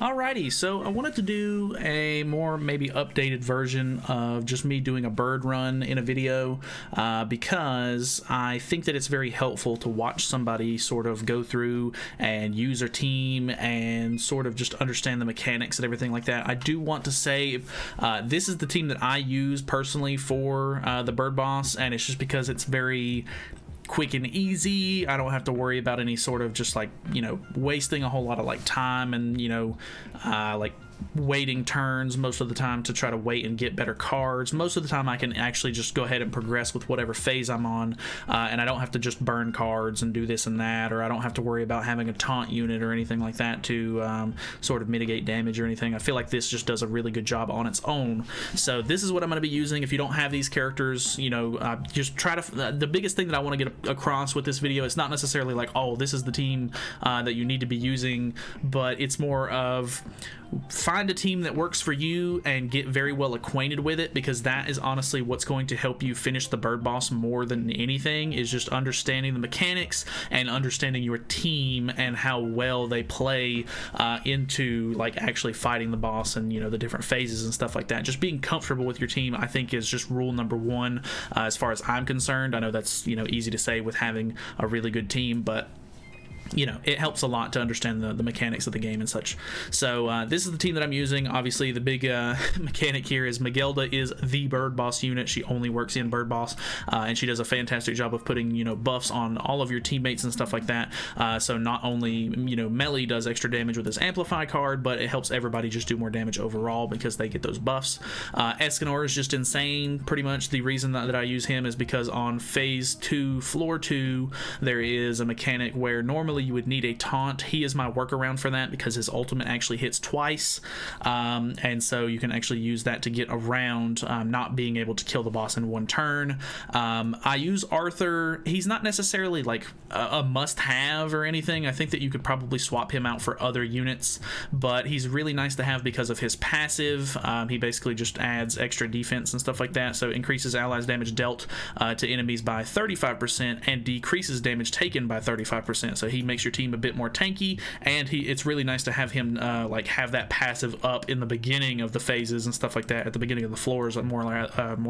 Alrighty, so I wanted to do a more maybe updated version of just me doing a bird run in a video because I think that it's very helpful to watch somebody sort of go through and use their team and sort of just understand the mechanics and everything like that. I do want to say this is the team that I use personally for the bird boss, and it's just because it's very quick and easy. I don't have to worry about any sort of just like, wasting a whole lot of like time and, like waiting turns most of the time to try to wait and get better cards. Most of the time I can actually just go ahead and progress with whatever phase I'm on, and I don't have to just burn cards and do this and that, or I don't have to worry about having a taunt unit or anything like that to sort of mitigate damage or anything. I feel like this just does a really good job on its own. So this is what I'm going to be using. If you don't have these characters, just try to... the biggest thing that I want to get across with this video is not necessarily like, oh, this is the team that you need to be using, but it's more of find a team that works for you and get very well acquainted with it, because that is honestly what's going to help you finish the bird boss more than anything, is just understanding the mechanics and understanding your team and how well they play into like actually fighting the boss and the different phases and stuff like that. Just being comfortable with your team, I think, is just rule number one as far as I'm concerned. I know that's easy to say with having a really good team, but it helps a lot to understand the mechanics of the game and such. So this is the team that I'm using. Obviously, the big mechanic here is Magelda is the bird boss unit. She only works in bird boss, and she does a fantastic job of putting buffs on all of your teammates and stuff like that. So not only melee does extra damage with this amplify card, but it helps everybody just do more damage overall because they get those buffs. Escanor is just insane. Pretty much the reason that I use him is because on phase 2, floor 2, there is a mechanic where normally you would need a taunt. He is my workaround for that because his ultimate actually hits twice, and so you can actually use that to get around not being able to kill the boss in one turn. I use Arthur. He's not necessarily like a must-have or anything. I think that you could probably swap him out for other units, but he's really nice to have because of his passive. He basically just adds extra defense and stuff like that, so increases allies damage dealt to enemies by 35% and decreases damage taken by 35%. So he makes your team a bit more tanky, and it's really nice to have him like have that passive up in the beginning of the phases and stuff like that, at the beginning of the floors more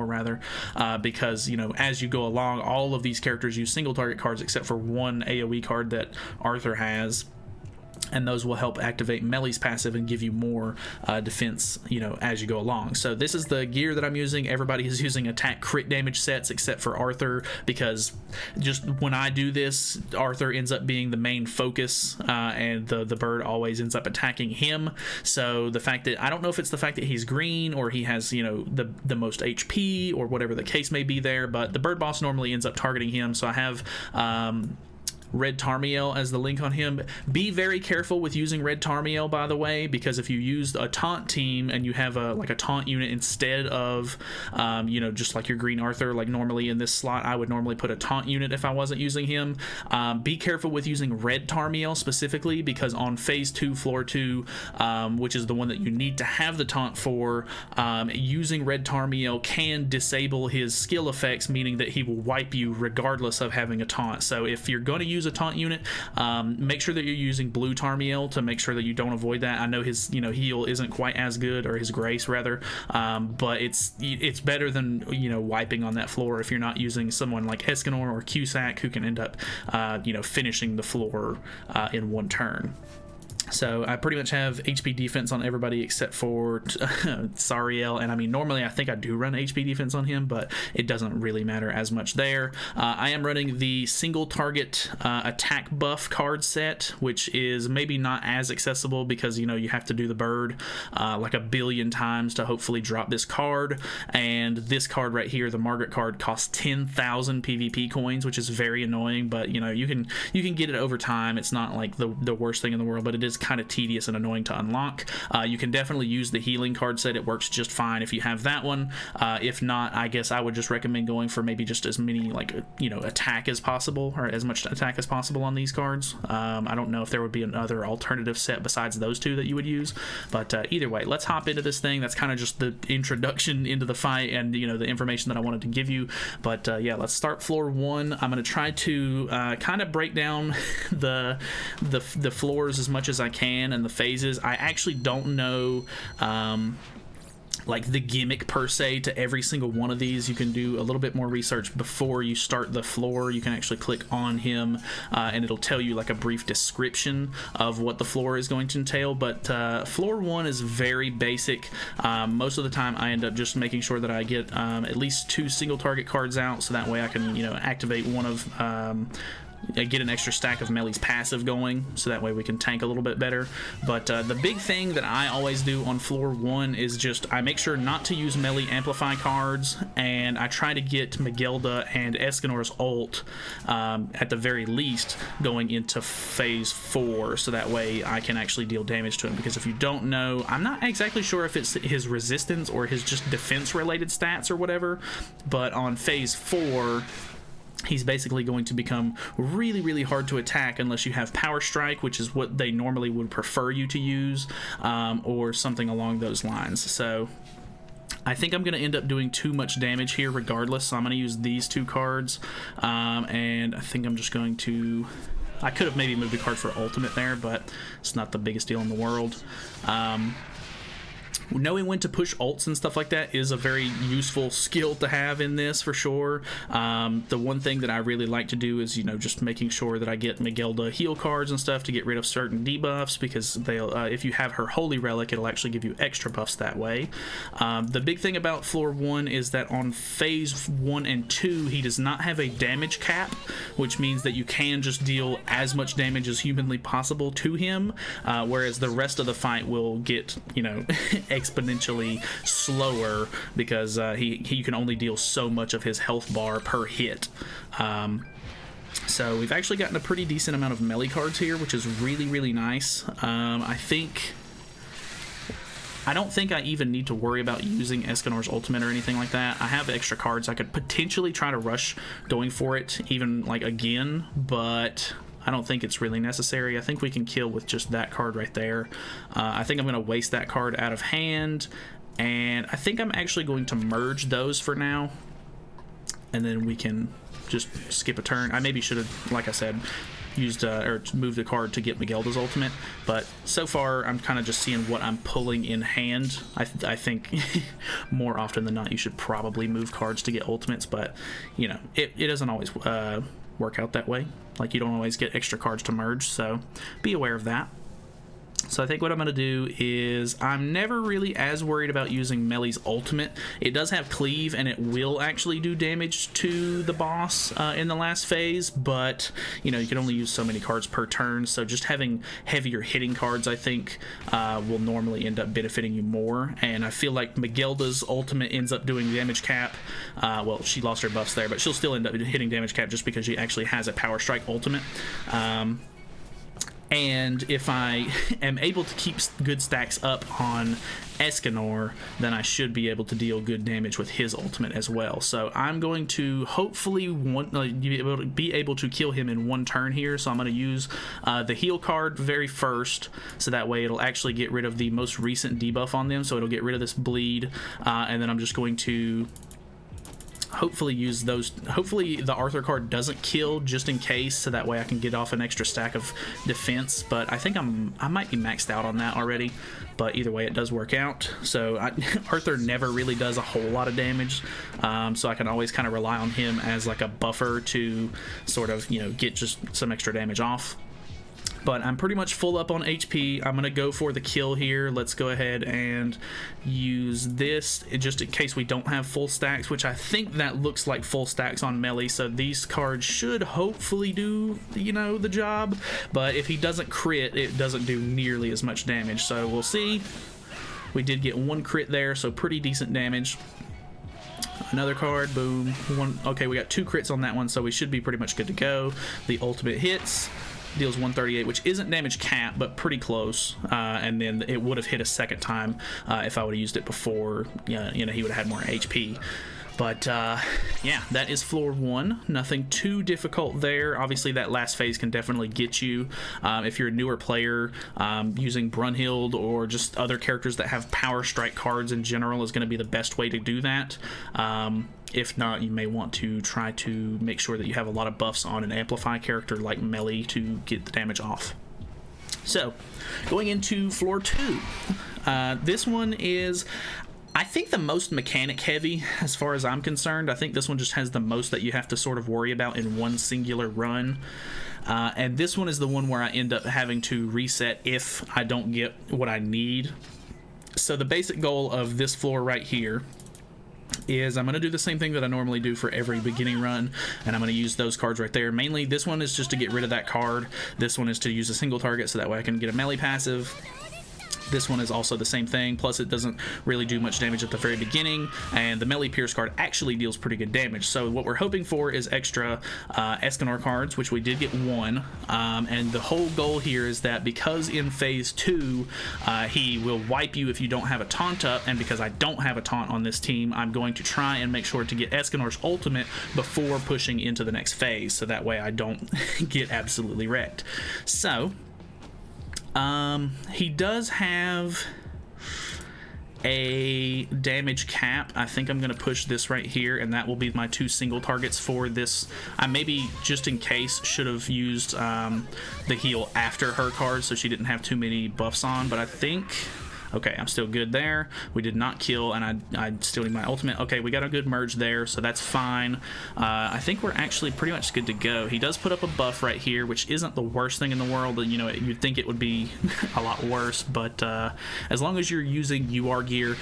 rather, because as you go along, all of these characters use single target cards except for one AoE card that Arthur has, and those will help activate Melee's passive and give you more defense, as you go along. So this is the gear that I'm using. Everybody is using attack crit damage sets except for Arthur, because just when I do this, Arthur ends up being the main focus, and the bird always ends up attacking him. So the fact that, I don't know if it's the fact that he's green or he has, the most HP or whatever the case may be there, but the bird boss normally ends up targeting him. So I have Red Tarmiel as the link on him. Be very careful with using Red Tarmiel, by the way, because if you use a taunt team and you have a taunt unit instead of just like your green Arthur, like normally in this slot I would normally put a taunt unit if I wasn't using him. Be careful with using Red Tarmiel specifically, because on phase 2, floor 2, which is the one that you need to have the taunt for, using Red Tarmiel can disable his skill effects, meaning that he will wipe you regardless of having a taunt. So if you're going to use a taunt unit, make sure that you're using blue Tarmiel to make sure that you don't avoid that. I know his heal isn't quite as good, or his grace rather, but it's better than wiping on that floor if you're not using someone like Escanor or Cusack, who can end up finishing the floor in one turn. So I pretty much have HP defense on everybody except for Sariel, and I mean normally I think I do run HP defense on him, but it doesn't really matter as much there. I am running the single target attack buff card set, which is maybe not as accessible because you have to do the bird like 1 billion times to hopefully drop this card, and this card right here, the Margaret card, costs 10,000 PvP coins, which is very annoying, but you can get it over time. It's not like the worst thing in the world, but it is kind of tedious and annoying to unlock. You can definitely use the healing card set. It works just fine if you have that one. If not, I guess I would just recommend going for maybe just as many attack as possible, or as much attack as possible on these cards. I don't know if there would be another alternative set besides those two that you would use, but either way, let's hop into this thing. That's kind of just the introduction into the fight and the information that I wanted to give you. But yeah, let's start floor 1. I'm going to try to kind of break down the floors as much as I can and the phases. I actually don't know like the gimmick per se to every single one of these. You can do a little bit more research before you start the floor. You can actually click on him and it'll tell you like a brief description of what the floor is going to entail. But floor 1 is very basic. Most of the time I end up just making sure that I get at least 2 single target cards out, so that way I can, you know, activate one of get an extra stack of Melé's passive going, so that way we can tank a little bit better. But the big thing that I always do on floor 1 is just I make sure not to use Melee amplify cards, and I try to get Miguelda and Escanor's ult at the very least going into phase 4, so that way I can actually deal damage to him. Because if you don't know, I'm not exactly sure if it's his resistance or his just defense related stats or whatever, but on phase 4 he's basically going to become really, really hard to attack unless you have Power Strike, which is what they normally would prefer you to use, or something along those lines. So I think I'm going to end up doing too much damage here regardless, so I'm going to use these 2 cards, and I think I'm just going to... I could have maybe moved a card for ultimate there, but it's not the biggest deal in the world. Knowing when to push ults and stuff like that is a very useful skill to have in this for sure. The one thing that I really like to do is, you know, just making sure that I get Miguelda heal cards and stuff to get rid of certain debuffs, because they'll if you have her Holy Relic, it'll actually give you extra buffs that way. The big thing about floor 1 is that on phase 1 and 2 he does not have a damage cap, which means that you can just deal as much damage as humanly possible to him, whereas the rest of the fight will get, you know, exponentially slower, because he can only deal so much of his health bar per hit. So we've actually gotten a pretty decent amount of melee cards here, which is really, really nice. I don't think I even need to worry about using Escanor's ultimate or anything like that. I have extra cards. I could potentially try to rush going for it even like again, but I don't think it's really necessary. I think we can kill with just that card right there. I think I'm going to waste that card out of hand, and I think I'm actually going to merge those for now, and then we can just skip a turn. I maybe should have, like I said, used or moved the card to get Miguelda's ultimate, but so far I'm kind of just seeing what I'm pulling in hand. I think more often than not you should probably move cards to get ultimates, but you know, it doesn't always work out that way. Like, you don't always get extra cards to merge, so be aware of that. So I think what I'm going to do is, I'm never really as worried about using Melé's ultimate. It does have cleave, and it will actually do damage to the boss in the last phase, but you know, you can only use so many cards per turn, so just having heavier hitting cards, I think, will normally end up benefiting you more. And I feel like Miguelda's ultimate ends up doing damage cap. Well, she lost her buffs there, but she'll still end up hitting damage cap just because she actually has a Power Strike ultimate. And if I am able to keep good stacks up on Escanor, then I should be able to deal good damage with his ultimate as well. So I'm going to hopefully be able to kill him in one turn here. So I'm going to use the heal card very first, so that way it'll actually get rid of the most recent debuff on them. So it'll get rid of this bleed, and then I'm just going to hopefully use those. Hopefully the Arthur card doesn't kill, just in case, so that way I can get off an extra stack of defense. But I think I might be maxed out on that already, but either way it does work out. So Arthur never really does a whole lot of damage, so I can always kind of rely on him as like a buffer to sort of, you know, get just some extra damage off. But I'm pretty much full up on HP. I'm going to go for the kill here. Let's go ahead and use this just in case we don't have full stacks, which I think that looks like full stacks on Melee. So these cards should hopefully do, you know, the job. But if he doesn't crit, it doesn't do nearly as much damage. So we'll see. We did get one crit there, so pretty decent damage. Another card, boom. One. Okay, we got 2 crits on that one, so we should be pretty much good to go. The ultimate hits. Deals 138, which isn't damage cap, but pretty close. And then it would have hit a second time if I would have used it before. You know, he would have had more HP. But yeah, that is floor 1. Nothing too difficult there. Obviously, that last phase can definitely get you. If you're a newer player, using Brunhild or just other characters that have Power Strike cards in general is going to be the best way to do that. If not, you may want to try to make sure that you have a lot of buffs on an Amplify character like Melee to get the damage off. So, going into floor 2. This one is, I think, the most mechanic heavy as far as I'm concerned. I think this one just has the most that you have to sort of worry about in one singular run. And this one is the one where I end up having to reset if I don't get what I need. So the basic goal of this floor right here is I'm going to do the same thing that I normally do for every beginning run, and I'm going to use those cards right there. Mainly, this one is just to get rid of that card. This one is to use a single target, so that way I can get a melee passive. This one is also the same thing, plus it doesn't really do much damage at the very beginning, and the melee pierce card actually deals pretty good damage. So what we're hoping for is extra Escanor cards, which we did get 1, and the whole goal here is that because in phase 2 he will wipe you if you don't have a taunt up, and because I don't have a taunt on this team, I'm going to try and make sure to get Escanor's ultimate before pushing into the next phase, so that way I don't get absolutely wrecked. So he does have a damage cap. I think I'm going to push this right here, and that will be my 2 single targets for this. I maybe, just in case, should have used the heal after her card so she didn't have too many buffs on, but I think... Okay, I'm still good there. We did not kill, and I still need my ultimate. Okay, we got a good merge there, so that's fine. I think we're actually pretty much good to go. He does put up a buff right here, which isn't the worst thing in the world. You know, you'd think it would be a lot worse, but as long as you're using UR gear,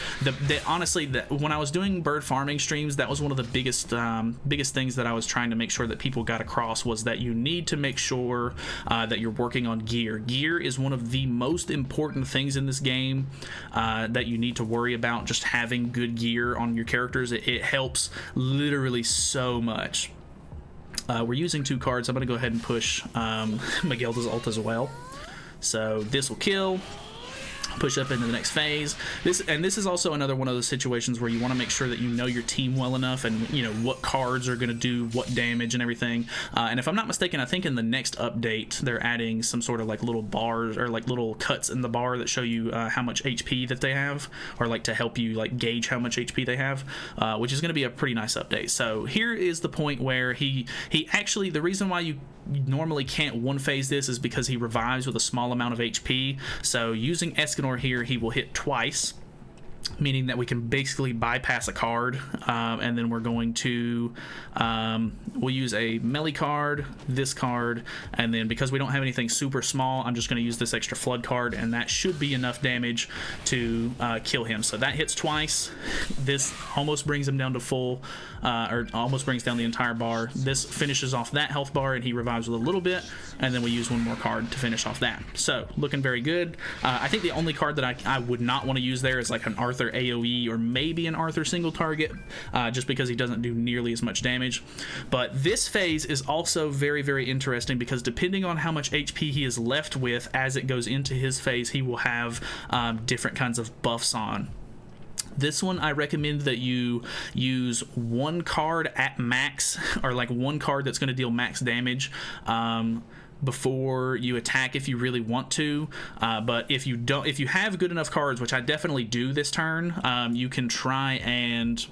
honestly, when I was doing bird farming streams, that was one of the biggest things that I was trying to make sure that people got across, was that you need to make sure that you're working on gear. Gear is one of the most important things in this game. That you need to worry about. Just having good gear on your characters, it helps literally so much. We're using 2 cards. I'm going to go ahead and push Miguel's ult as well. So this will kill. Push up into the next phase. This is also another one of those situations where you want to make sure that you know your team well enough, and you know what cards are going to do what damage and everything. And if I'm not mistaken, I think in the next update they're adding some sort of like little bars or like little cuts in the bar that show you how much HP that they have, or like to help you like gauge how much HP they have, which is going to be a pretty nice update. So here is the point where he actually, the reason why you normally can't one phase this is because he revives with a small amount of HP. So using Escanor here, he will hit twice, meaning that we can basically bypass a card, and then we're going to we'll use a melee card, this card, and then because we don't have anything super small, I'm just going to use this extra flood card, and that should be enough damage to kill him. So that hits twice. This almost brings him down to full, or almost brings down the entire bar. This finishes off that health bar, and he revives with a little bit, and then we use 1 more card to finish off that. So looking very good. I think the only card that I would not want to use there is like an Arthur AoE or maybe an Arthur single target, just because he doesn't do nearly as much damage. But this phase is also very, very interesting, because depending on how much HP he is left with as it goes into his phase, he will have different kinds of buffs on. This one, I recommend that you use 1 card at max, or like 1 card that's going to deal max damage before you attack if you really want to. But if you have good enough cards, which I definitely do this turn, you can try and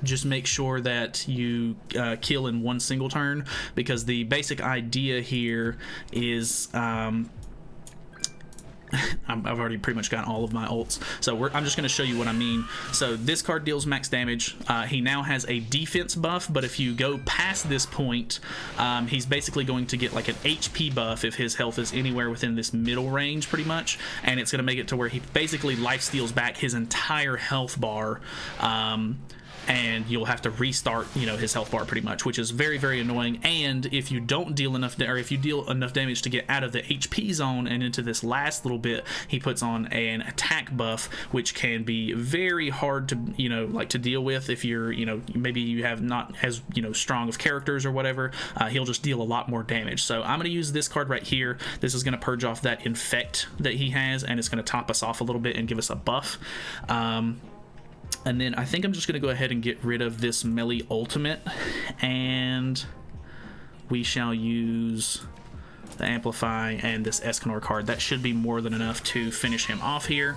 just make sure that you kill in 1 single turn, because the basic idea here is I've already pretty much got all of my ults, so I'm just going to show you what I mean. So this card deals max damage. He now has a defense buff, but if you go past this point, he's basically going to get like an HP buff if his health is anywhere within this middle range pretty much, and it's going to make it to where he basically lifesteals back his entire health bar, and you'll have to restart, you know, his health bar pretty much, which is very, very annoying. And if you don't deal enough, or if you deal enough damage to get out of the HP zone and into this last little bit, he puts on an attack buff, which can be very hard to, you know, like to deal with if you're, you know, maybe you have not as, you know, strong of characters or whatever. He'll just deal a lot more damage. So I'm going to use this card right here. This is going to purge off that infect that he has, and it's going to top us off a little bit and give us a buff. And then I think I'm just going to go ahead and get rid of this melee ultimate, and we shall use the Amplify and this Escanor card. That should be more than enough to finish him off here.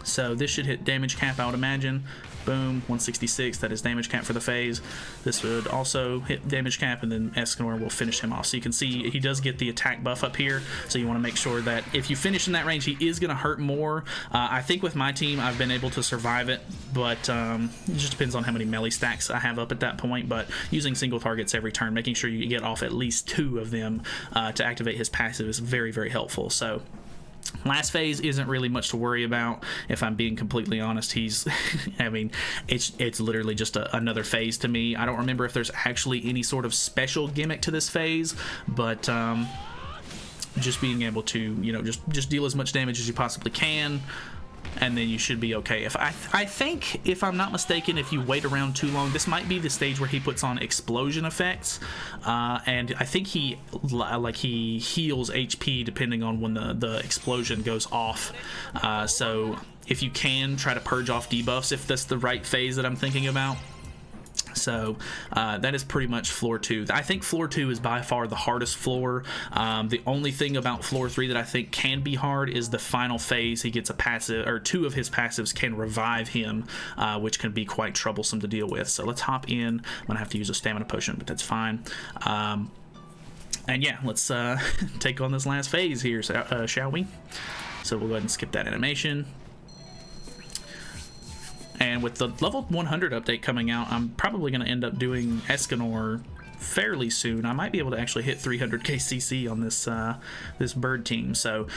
So this should hit damage cap, I would imagine. Boom, 166, that is damage cap for the phase. This would also hit damage cap, and then Escanor will finish him off. So you can see he does get the attack buff up here, so you want to make sure that if you finish in that range, he is going to hurt more. I think with my team, I've been able to survive it, but it just depends on how many melee stacks I have up at that point. But using single targets every turn, making sure you get off at least 2 of them to activate his passive is very, very helpful. So last phase isn't really much to worry about, if I'm being completely honest. He's I mean, it's literally just another phase to me. I don't remember if there's actually any sort of special gimmick to this phase, but just being able to, you know, just deal as much damage as you possibly can, and then you should be okay. If I think, if I'm not mistaken, if you wait around too long, this might be the stage where he puts on explosion effects, and I think he heals HP depending on when the explosion goes off. So if you can, try to purge off debuffs if that's the right phase that I'm thinking about. So that is pretty much floor 2. I think floor 2 is by far the hardest floor. The only thing about floor 3 that I think can be hard is the final phase. He gets a passive, or 2 of his passives can revive him, which can be quite troublesome to deal with. So let's hop in. I'm gonna have to use a stamina potion, but that's fine. And yeah, let's take on this last phase here, shall we? So we'll go ahead and skip that animation. And with the level 100 update coming out, I'm probably going to end up doing Escanor fairly soon. I might be able to actually hit 300k CC on this this bird team. So,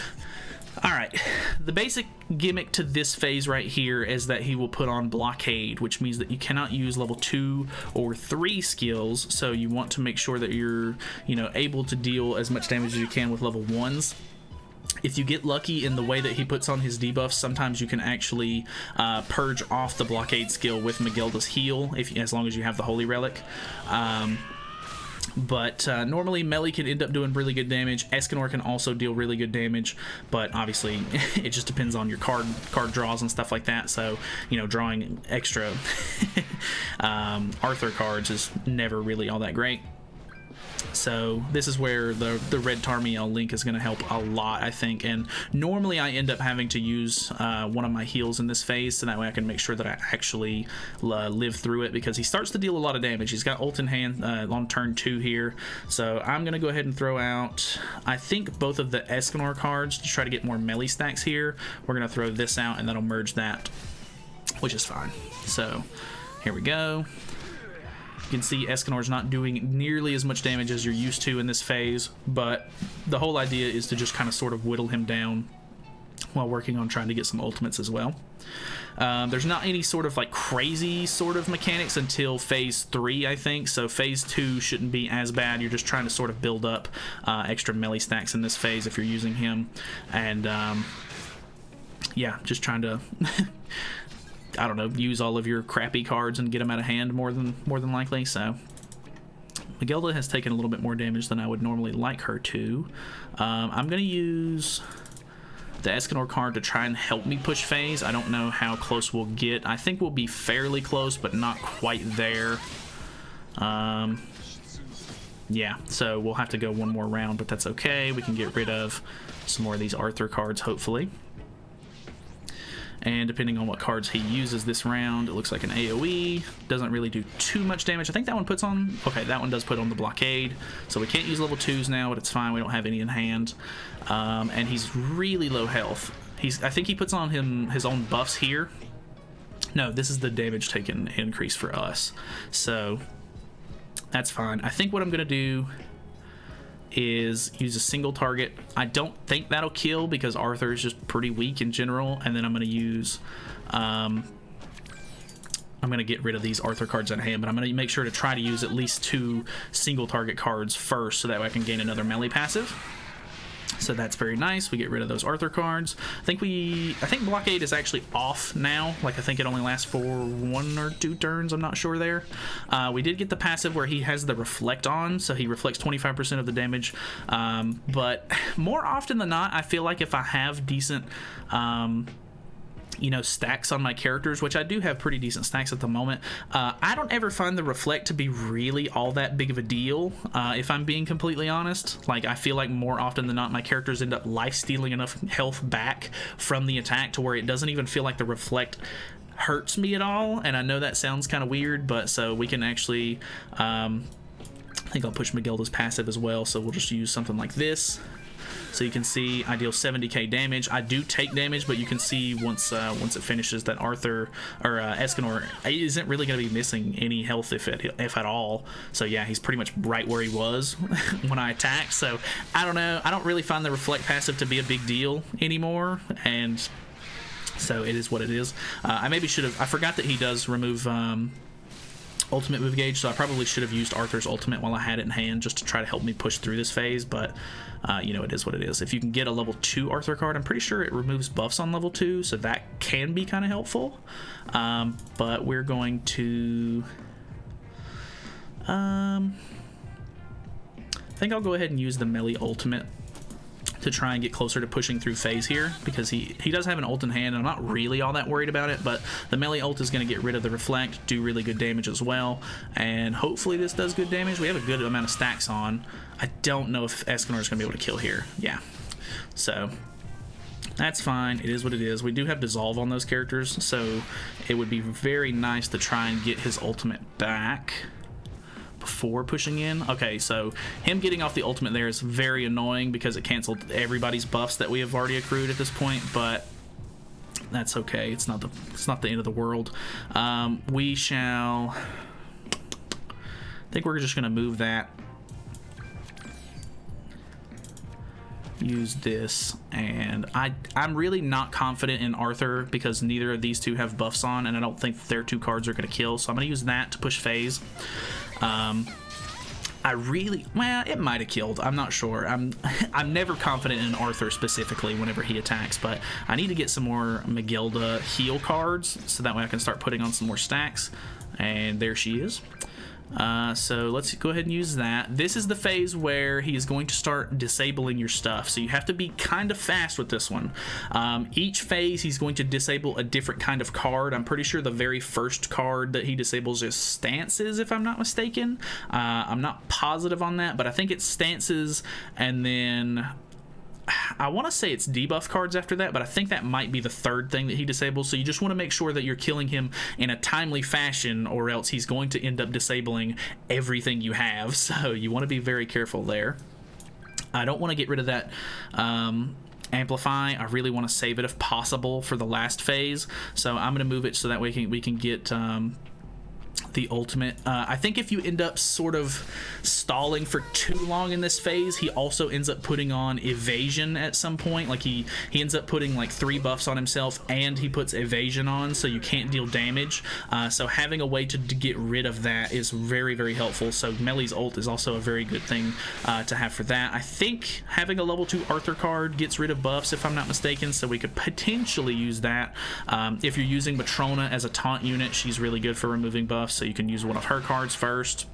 all right, the basic gimmick to this phase right here is that he will put on blockade, which means that you cannot use level 2 or 3 skills. So you want to make sure that you're, you know, able to deal as much damage as you can with level 1s. If you get lucky in the way that he puts on his debuffs, sometimes you can actually purge off the blockade skill with Miguelda's heal, as long as you have the Holy Relic. But normally melee can end up doing really good damage. Escanor can also deal really good damage, but obviously it just depends on your card draws and stuff like that. So, you know, drawing extra Arthur cards is never really all that great. So this is where the red Tarmiel link is going to help a lot, I think. And normally I end up having to use one of my heals in this phase, so that way I can make sure that I actually live through it, because he starts to deal a lot of damage. He's got ult in hand on turn 2 here. So I'm going to go ahead and throw out, I think, both of the Escanor cards to try to get more melee stacks here. We're going to throw this out, and that'll merge that, which is fine. So here we go. You can see Escanor's not doing nearly as much damage as you're used to in this phase, but the whole idea is to just kind of sort of whittle him down while working on trying to get some ultimates as well. There's not any sort of like crazy sort of mechanics until phase 3, I think. So phase 2 shouldn't be as bad. You're just trying to sort of build up extra melee stacks in this phase if you're using him. And yeah, just trying to I don't know, use all of your crappy cards and get them out of hand more than likely. So Miguelda has taken a little bit more damage than I would normally like her to. I'm going to use the Escanor card to try and help me push phase. I don't know how close we'll get. I think we'll be fairly close, but not quite there. Yeah, so we'll have to go one more round, but that's okay. We can get rid of some more of these Arthur cards, hopefully. And depending on what cards he uses this round, it looks like an AoE. Doesn't really do too much damage. I think that one puts on... Okay, that one does put on the blockade. So we can't use level 2s now, but it's fine. We don't have any in hand. And he's really low health. I think he puts on his own buffs here. No, this is the damage taken increase for us. So that's fine. I think what I'm going to do is use a single target. I don't think that'll kill because Arthur is just pretty weak in general, and then I'm going to use I'm going to get rid of these Arthur cards in hand, but I'm going to make sure to try to use at least 2 single target cards first, so that way I can gain another melee passive. So that's very nice. We get rid of those Arthur cards. I think blockade is actually off now. Like, I think it only lasts for 1 or 2 turns. I'm not sure there. We did get the passive where he has the reflect on, so he reflects 25% of the damage. But more often than not, I feel like if I have decent stacks on my characters, which I do have pretty decent stacks at the moment. I don't ever find the reflect to be really all that big of a deal, if I'm being completely honest. Like, I feel like more often than not my characters end up life stealing enough health back from the attack to where it doesn't even feel like the reflect hurts me at all. And I know that sounds kind of weird, but so we can actually I think I'll push Miguelda's passive as well, so we'll just use something like this. So you can see I deal 70k damage. I do take damage, but you can see once it finishes that Arthur or Escanor isn't really going to be missing any health if at all. So yeah, he's pretty much right where he was when I attacked. So I don't know. I don't really find the reflect passive to be a big deal anymore, and so it is what it is. I maybe should have. I forgot that he does remove ultimate move gauge, so I probably should have used Arthur's ultimate while I had it in hand just to try to help me push through this phase, but it is what it is. If you can get a level 2 Arthur card, I'm pretty sure it removes buffs on level 2, so that can be kind of helpful. But we're going to I think I'll go ahead and use the melee ultimate to try and get closer to pushing through phase here, because he does have an ult in hand, and I'm not really all that worried about it, but the melee ult is going to get rid of the reflect, do really good damage as well, and hopefully this does good damage. We have a good amount of stacks on. I don't know if Escanor is going to be able to kill here. Yeah, so that's fine. It is what it is. We do have dissolve on those characters, so it would be very nice to try and get his ultimate back before pushing in. Okay, so him getting off the ultimate there is very annoying because it canceled everybody's buffs that we have already accrued at this point, but that's okay. It's not the end of the world. We shall, I think we're just gonna move that, use this, and I'm really not confident in Arthur because neither of these two have buffs on, and I don't think their 2 cards are gonna kill, so I'm gonna use that to push phase. It might have killed. I'm not sure. I'm never confident in Arthur specifically whenever he attacks, but I need to get some more Miguelda heal cards so that way I can start putting on some more stacks. And there she is. So let's go ahead and use that. This is the phase where he is going to start disabling your stuff, so you have to be kind of fast with this one. Each phase he's going to disable a different kind of card. I'm pretty sure the very first card that he disables is stances, if I'm not mistaken. I'm not positive on that, but I think it's stances, and then I want to say it's debuff cards after that, but I think that might be the third thing that he disables. So you just want to make sure that you're killing him in a timely fashion, or else he's going to end up disabling everything you have. So you want to be very careful there. I don't want to get rid of that amplify. I really want to save it if possible for the last phase. So I'm going to move it so that way we can get the ultimate. I think if you end up sort of stalling for too long in this phase, he also ends up putting on evasion at some point. Like he ends up putting like 3 buffs on himself, and he puts evasion on, so you can't deal damage. So having a way to get rid of that is very, very helpful. So Melee's ult is also a very good thing to have for that. I think having a level 2 Arthur card gets rid of buffs, if I'm not mistaken, so we could potentially use that. If you're using Matrona as a taunt unit, she's really good for removing buffs, so you can use one of her cards first.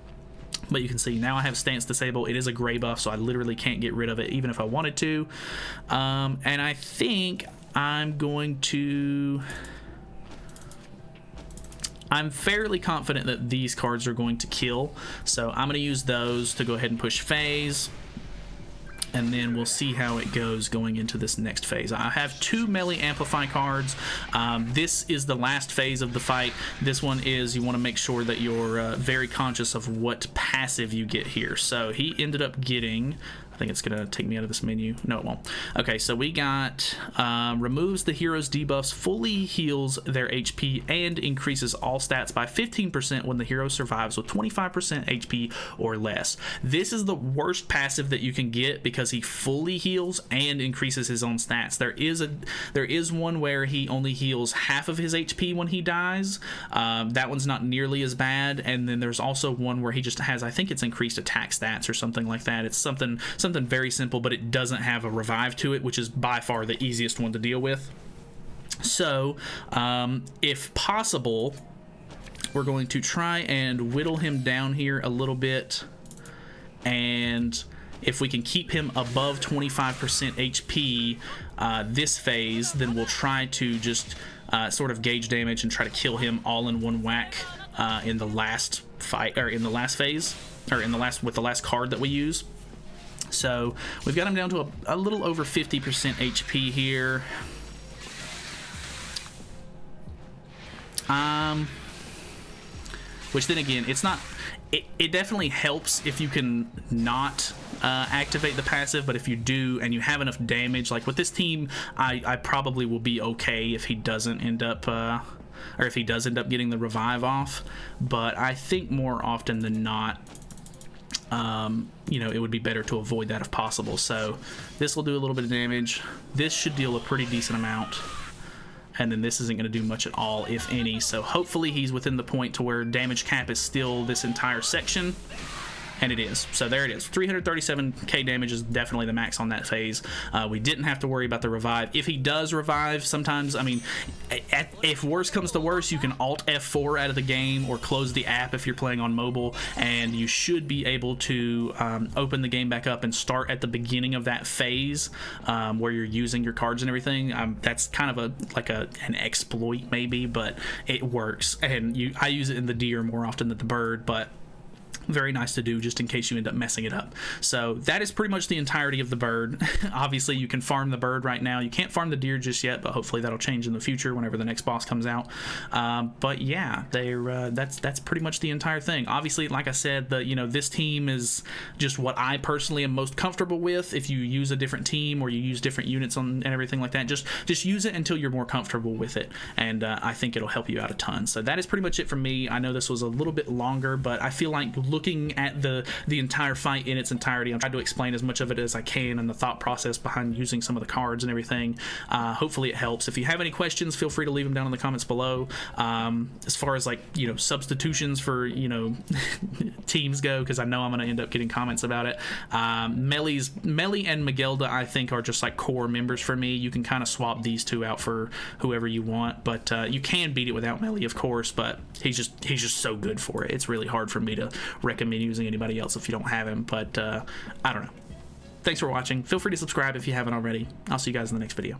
But you can see now I have stance disable. It is a gray buff, so I literally can't get rid of it even if I wanted to. And I think I'm fairly confident that these cards are going to kill, so I'm going to use those to go ahead and push phase, and then we'll see how it goes going into this next phase. I have 2 melee amplify cards. This is the last phase of the fight. This one is, you want to make sure that you're very conscious of what passive you get here. So he ended up getting, I think it's gonna take me out of this menu. No, it won't. Okay, so we got removes the hero's debuffs, fully heals their HP, and increases all stats by 15% when the hero survives with 25% HP or less. This is the worst passive that you can get because he fully heals and increases his own stats. There is one where he only heals half of his HP when he dies. That one's not nearly as bad. And then there's also one where he just has, I think it's increased attack stats or something like that. It's something very simple, but it doesn't have a revive to it, which is by far the easiest one to deal with. So if possible, we're going to try and whittle him down here a little bit, and if we can keep him above 25% HP this phase, then we'll try to just sort of gauge damage and try to kill him all in one whack in the last fight, or in the last phase, or in the last, with the last card that we use. So we've got him down to a little over 50% HP here. Which then again, it's not, it definitely helps if you can not activate the passive, but if you do and you have enough damage, like with this team, I probably will be okay if he doesn't end up or if he does end up getting the revive off. But I think more often than not, you know, it would be better to avoid that if possible. So this will do a little bit of damage. This should deal a pretty decent amount. And then this isn't going to do much at all, if any. So hopefully he's within the point to where damage cap is still this entire section. And it is. So there it is. 337k damage is definitely the max on that phase. We didn't have to worry about the revive. If he does revive, sometimes, I mean, if worse comes to worse, you can Alt F4 out of the game or close the app if you're playing on mobile, and you should be able to open the game back up and start at the beginning of that phase where you're using your cards and everything. That's kind of an exploit maybe, but it works. And I use it in the deer more often than the bird, but very nice to do just in case you end up messing it up. So that is pretty much the entirety of the bird. Obviously you can farm the bird right now. You can't farm the deer just yet, but hopefully that'll change in the future whenever the next boss comes out. But yeah, that's pretty much the entire thing. Obviously, like I said, this team is just what I personally am most comfortable with. If you use a different team or you use different units and everything like that, just use it until you're more comfortable with it, and I think it'll help you out a ton. So that is pretty much it from me. I know this was a little bit longer, but I feel like looking at the entire fight in its entirety, I'm trying to explain as much of it as I can and the thought process behind using some of the cards and everything. Hopefully it helps. If you have any questions, feel free to leave them down in the comments below. As far as substitutions for teams go, because I know I'm going to end up getting comments about it. Melee and Magelda, I think, are just like core members for me. You can kind of swap these two out for whoever you want, but you can beat it without Melee, of course, but he's just so good for it. It's really hard for me to recommend using anybody else if you don't have him, but I don't know. Thanks for watching. Feel free to subscribe if you haven't already. I'll see you guys in the next video.